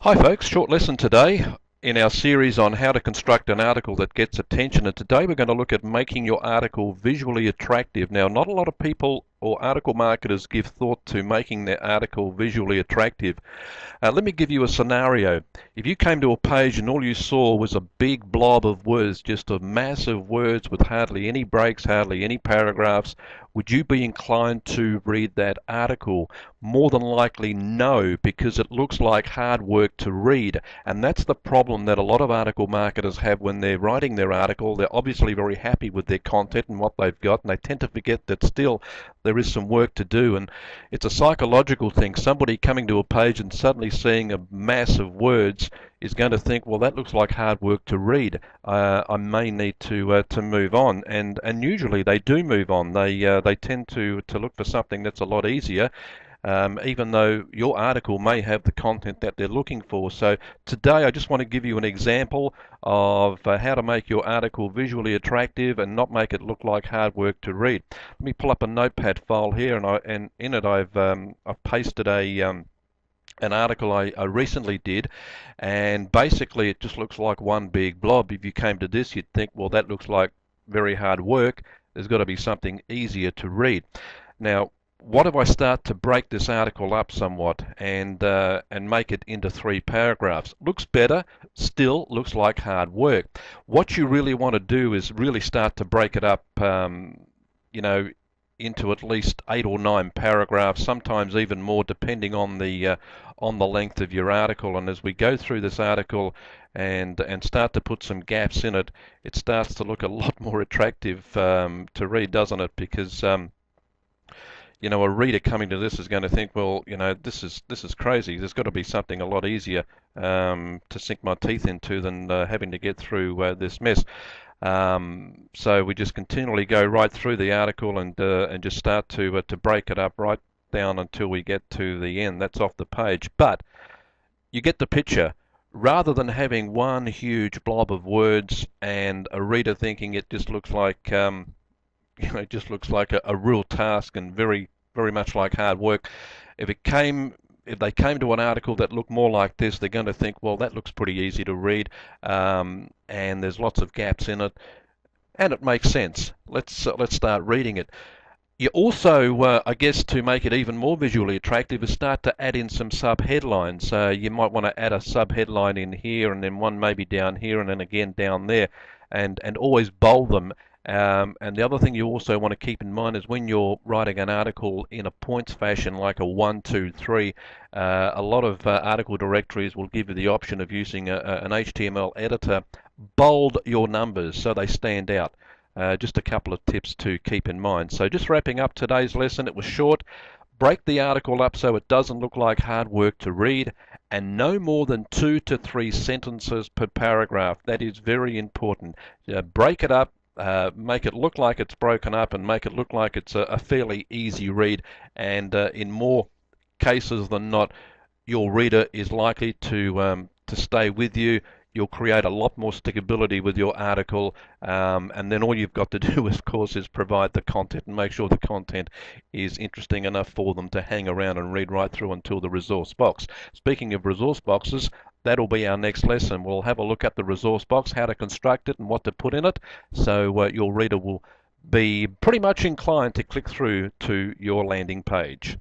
Hi folks, short lesson today in our series on how to construct an article that gets attention, and today we're going to look at making your article visually attractive. Now, not a lot of people or article marketers give thought to making their article visually attractive. Let me give you a scenario. If you came to a page and all you saw was a big blob of words, just a mass of words with hardly any breaks, hardly any paragraphs, would you be inclined to read that article? More than likely no, because it looks like hard work to read. And that's the problem that a lot of article marketers have when they're writing their article. They're obviously very happy with their content and what they've got, and they tend to forget that still there is some work to do. And it's a psychological thing. Somebody coming to a page and suddenly seeing a mass of words is going to think, well, that looks like hard work to read. I may need to move on, and usually they do move on. They tend to look for something that's a lot easier. Even though your article may have the content that they're looking for. So today I just want to give you an example of how to make your article visually attractive and not make it look like hard work to read. Let me pull up a notepad file here, and in it I've pasted an article I recently did, and basically it just looks like one big blob. If you came to this, you'd think, well, that looks like very hard work. There's got to be something easier to read. Now, what if I start to break this article up somewhat and make it into 3 paragraphs? Looks better, still looks like hard work. What you really want to do is really start to break it up, you know, into at least 8 or 9 paragraphs, sometimes even more, depending on the length of your article. And as we go through this article and start to put some gaps in it, it starts to look a lot more attractive to read, doesn't it? Because a reader coming to this is going to think, well, this is crazy. There's got to be something a lot easier to sink my teeth into than having to get through this mess. So we just continually go right through the article and just start to break it up right down until we get to the end. That's off the page, but you get the picture. Rather than having one huge blob of words and a reader thinking it just looks like it just looks like a real task and very much like hard work. If they came to an article that looked more like this, they're going to think, well, that looks pretty easy to read, and there's lots of gaps in it, and it makes sense. Let's start reading it. You also, I guess, to make it even more visually attractive, is start to add in some sub-headlines. You might want to add a sub-headline in here, and then one maybe down here, and then again down there, and always bold them. And the other thing you also want to keep in mind is when you're writing an article in a points fashion, like a 1, 2, 3, a lot of article directories will give you the option of using an HTML editor. Bold your numbers so they stand out. Just a couple of tips to keep in mind. So just wrapping up today's lesson, it was short. Break the article up so it doesn't look like hard work to read, and no more than 2 to 3 sentences per paragraph. That is very important. Break it up. Make it look like it's broken up and make it look like it's a fairly easy read, and in more cases than not, your reader is likely to stay with you. You'll create a lot more stickability with your article, and then all you've got to do, of course, is provide the content and make sure the content is interesting enough for them to hang around and read right through until the resource box. Speaking of resource boxes, that'll be our next lesson. We'll have a look at the resource box, how to construct it and what to put in it, so your reader will be pretty much inclined to click through to your landing page.